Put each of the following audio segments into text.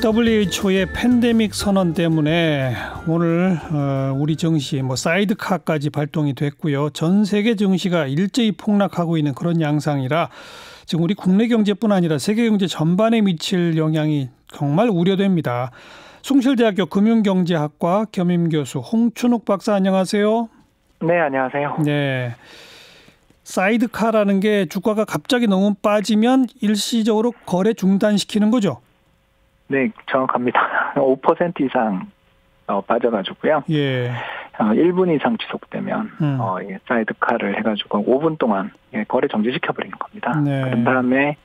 WHO의 팬데믹 선언 때문에 오늘 우리 증시 사이드카까지 발동이 됐고요. 전 세계 증시가 일제히 폭락하고 있는 그런 양상이라 지금 우리 국내 경제뿐 아니라 세계 경제 전반에 미칠 영향이 정말 우려됩니다. 숭실대학교 금융경제학과 겸임교수 홍춘욱 박사, 안녕하세요. 네, 안녕하세요. 네, 사이드카라는 게 주가가 갑자기 너무 빠지면 일시적으로 거래 중단시키는 거죠? 네, 정확합니다. 5% 이상 빠져가지고요. 예. 1분 이상 지속되면 사이드카를 해가지고 5분 동안 거래 정지시켜버리는 겁니다. 네. 그런 다음에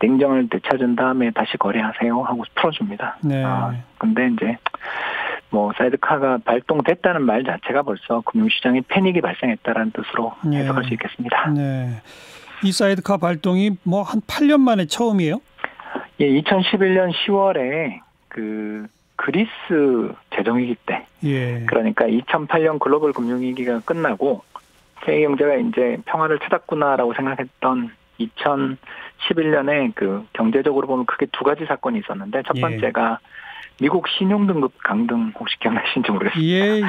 냉정을 되찾은 다음에 다시 거래하세요 하고 풀어줍니다. 네. 근데 이제 사이드카가 발동됐다는 말 자체가 벌써 금융시장에 패닉이 발생했다는 뜻으로 해석할 수 있겠습니다. 네. 이 사이드카 발동이 한 8년 만에 처음이에요? 예, 2011년 10월에 그리스 재정위기 때, 예. 그러니까 2008년 글로벌 금융위기가 끝나고 세계 경제가 이제 평화를 찾았구나라고 생각했던 2011년에 경제적으로 보면 크게 두 가지 사건이 있었는데, 첫 번째가 미국 신용등급 강등, 혹시 기억나시는지 모르겠습니다. 예.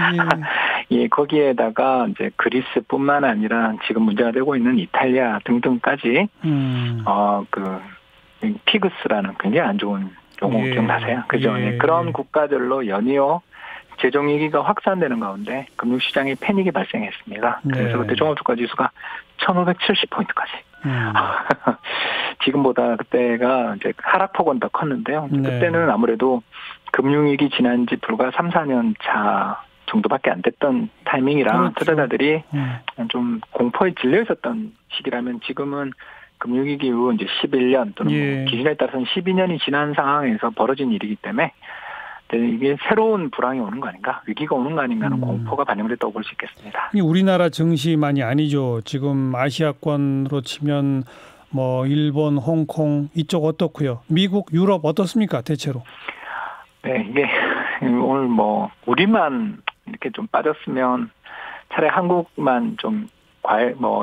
예, 거기에다가 이제 그리스뿐만 아니라 지금 문제가 되고 있는 이탈리아 등등까지 피그스라는 굉장히 안 좋은 용어 기억나세요? 그죠? 예. 그런 국가들로 연이어 재정위기가 확산되는 가운데 금융시장에 패닉이 발생했습니다. 그래서 그때 종합주가지수가 1570포인트까지. 지금보다 그때가 이제 하락폭은 더 컸는데요. 그때는 아무래도 금융위기 지난 지 불과 3, 4년 차 정도밖에 안 됐던 타이밍이라 그렇죠. 투자자들이 좀 공포에 질려 있었던 시기라면, 지금은 금융위기 이후 이제 11년 또는 기준에 따라서는 12년이 지난 상황에서 벌어진 일이기 때문에 이게 새로운 불황이 오는 거 아닌가, 위기가 오는 거 아닌가 하는 공포가 반영됐다고 볼 수 있겠습니다. 우리나라 증시만이 아니죠. 지금 아시아권으로 치면 일본, 홍콩 이쪽 어떻고요? 미국, 유럽 어떻습니까, 대체로? 네, 이게 오늘 우리만 이렇게 좀 빠졌으면 차라리 한국만 좀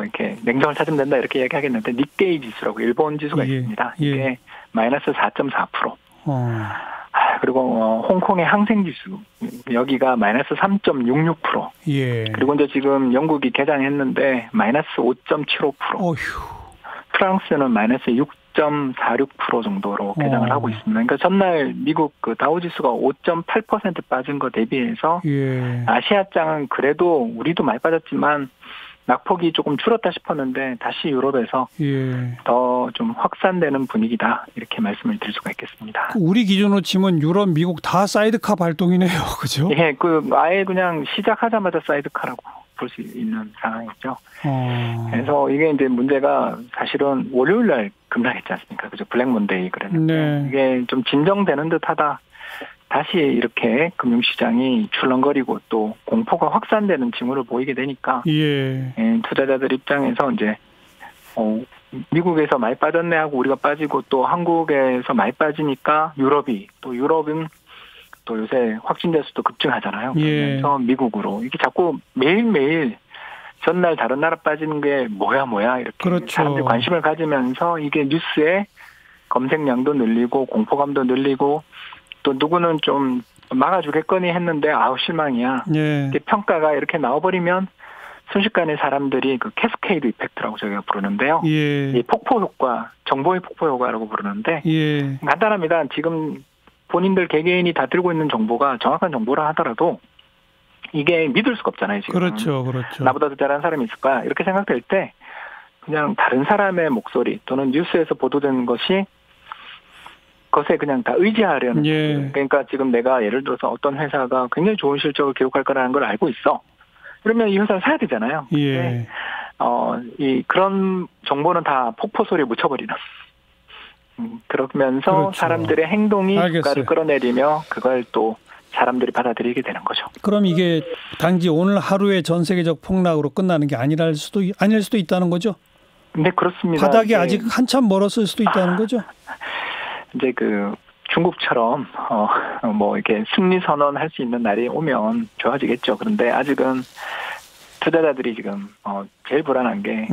이렇게 냉정을 찾으면 된다 이렇게 얘기하겠는데, 닉케이 지수라고 일본 지수가 있습니다. 이게 마이너스 4.4%. 그리고 홍콩의 항생지수, 여기가 마이너스 3.66%. 그리고 이제 지금 영국이 개장했는데 마이너스 5.75%. 프랑스는 마이너스 6.46% 정도로 개장을 하고 있습니다. 그러니까 전날 미국 다우지수가 5.8% 빠진 거 대비해서 아시아장은 그래도 우리도 많이 빠졌지만 낙폭이 조금 줄었다 싶었는데 다시 유럽에서 더 좀 확산되는 분위기다, 이렇게 말씀을 드릴 수가 있겠습니다. 우리 기준으로 치면 유럽, 미국 다 사이드카 발동이네요, 그죠? 예, 아예 그냥 시작하자마자 사이드카라고 볼 수 있는 상황이죠. 그래서 이게 이제 문제가 사실은 월요일 날 급락했지 않습니까? 그죠? 블랙 먼데이 그랬는데 이게 좀 진정되는 듯하다. 다시 이렇게 금융시장이 출렁거리고 또 공포가 확산되는 징후를 보이게 되니까 투자자들 입장에서 이제 미국에서 많이 빠졌네 하고 우리가 빠지고, 또 한국에서 많이 빠지니까 유럽은 또 요새 확진자 수도 급증하잖아요. 그러면서 미국으로 이게 자꾸 매일매일 전날 다른 나라 빠지는 게 뭐야 이렇게 사람들이 관심을 가지면서 이게 뉴스에 검색량도 늘리고 공포감도 늘리고, 또 누구는 좀 막아주겠거니 했는데 실망이야. 이렇게 평가가 이렇게 나와버리면 순식간에 사람들이 캐스케이드 이펙트라고 저희가 부르는데요. 이 폭포 효과, 정보의 폭포 효과라고 부르는데 간단합니다. 지금 본인들 개개인이 다 들고 있는 정보가 정확한 정보라 하더라도 이게 믿을 수가 없잖아요. 지금. 그렇죠. 나보다 더 잘하는 사람이 있을까 이렇게 생각될 때 그냥 다른 사람의 목소리 또는 뉴스에서 보도되는 것에 그냥 다 의지하려는. 그러니까 지금 내가 예를 들어서 어떤 회사가 굉장히 좋은 실적을 기록할 거라는 걸 알고 있어. 그러면 이 회사를 사야 되잖아요. 그런 정보는 다 폭포 소리에 묻혀버리는. 그러면서 사람들의 행동이 주가를 끌어내리며 그걸 또 사람들이 받아들이게 되는 거죠. 그럼 이게 단지 오늘 하루의 전 세계적 폭락으로 끝나는 게 아닐 수도 있다는 거죠? 네, 그렇습니다. 바닥이 아직 한참 멀었을 수도 있다는 거죠? 이제 중국처럼 이렇게 승리 선언할 수 있는 날이 오면 좋아지겠죠. 그런데 아직은 투자자들이 지금 제일 불안한 게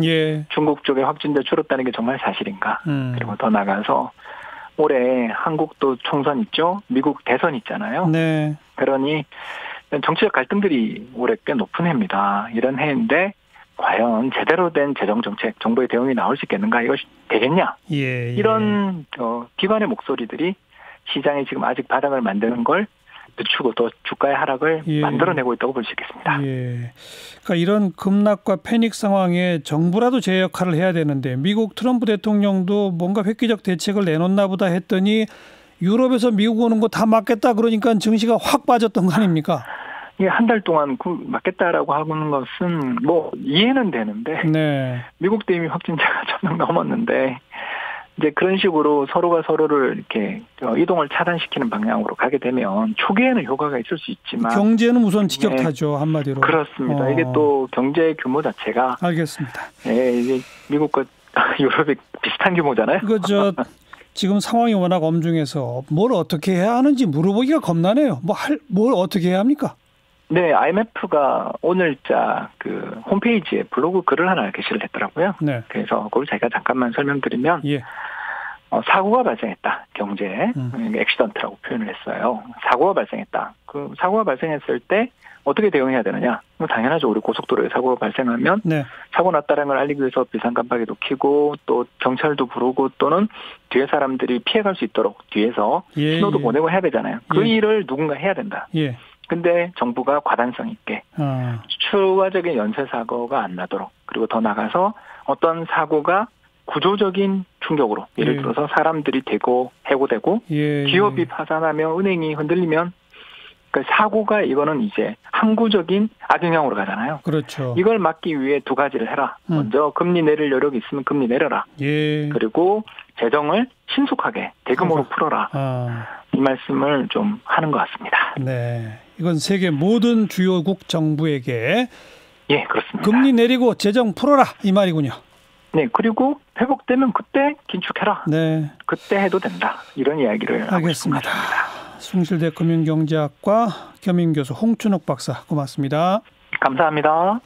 중국 쪽에 확진자 줄었다는 게 정말 사실인가? 그리고 더 나가서 올해 한국도 총선 있죠. 미국 대선 있잖아요. 네. 그러니 정치적 갈등들이 올해 꽤 높은 해입니다. 이런 해인데 과연 제대로 된 재정정책, 정부의 대응이 나올 수 있겠는가? 이것이 되겠냐? 예. 이런 기관의 목소리들이 시장이 지금 아직 바닥을 만드는 걸 늦추고 또 주가의 하락을 만들어내고 있다고 볼 수 있겠습니다. 예. 그러니까 이런 급락과 패닉 상황에 정부라도 제 역할을 해야 되는데 미국 트럼프 대통령도 뭔가 획기적 대책을 내놓나 보다 했더니 유럽에서 미국 오는 거 다 막겠다 그러니까 증시가 확 빠졌던 거 아닙니까? 이게 한 달 동안 막겠다라고 하는 것은 뭐 이해는 되는데 네. 미국도 이미 확진자가 1,000명 넘었는데 이제 그런 식으로 서로가 서로를 이렇게 이동을 차단시키는 방향으로 가게 되면 초기에는 효과가 있을 수 있지만 경제는 우선 직격타죠. 한마디로. 그렇습니다. 이게 또 경제 규모 자체가 알겠습니다. 네, 이제 미국과 유럽이 비슷한 규모잖아요. 그저 지금 상황이 워낙 엄중해서 뭘 어떻게 해야 하는지 물어보기가 겁나네요. 뭘 어떻게 해야 합니까? 네, IMF가 오늘자 그 홈페이지에 블로그 글을 하나 게시를 했더라고요. 네. 그래서 그걸 제가 잠깐만 설명드리면 예. 사고가 발생했다. 경제에 액시던트라고 표현을 했어요. 사고가 발생했다. 그 사고가 발생했을 때 어떻게 대응해야 되느냐? 뭐 당연하죠. 우리 고속도로에 사고가 발생하면 네. 사고 났다는 걸 알리기 위해서 비상 깜빡이도 켜고 또 경찰도 부르고 또는 뒤에 사람들이 피해갈 수 있도록 뒤에서 신호도 보내고 해야 되잖아요. 그 일을 누군가 해야 된다. 예. 근데 정부가 과단성 있게 추가적인 연쇄 사고가 안 나도록 그리고 더 나가서 어떤 사고가 구조적인 충격으로 예를 들어서 사람들이 되고 해고되고 기업이 파산하며 은행이 흔들리면 그 사고가 이거는 이제 항구적인 악영향으로 가잖아요. 그렇죠. 이걸 막기 위해 두 가지를 해라. 먼저 금리 내릴 여력이 있으면 금리 내려라. 그리고 재정을 신속하게 대규모로 풀어라. 이 말씀을 좀 하는 것 같습니다. 네, 이건 세계 모든 주요국 정부에게 그렇습니다. 금리 내리고 재정 풀어라 이 말이군요. 네, 그리고 회복되면 그때 긴축해라. 네, 그때 해도 된다. 이런 이야기를 하고 싶습니다. 숭실대 금융경제학과 겸임교수 홍춘욱 박사 고맙습니다. 감사합니다.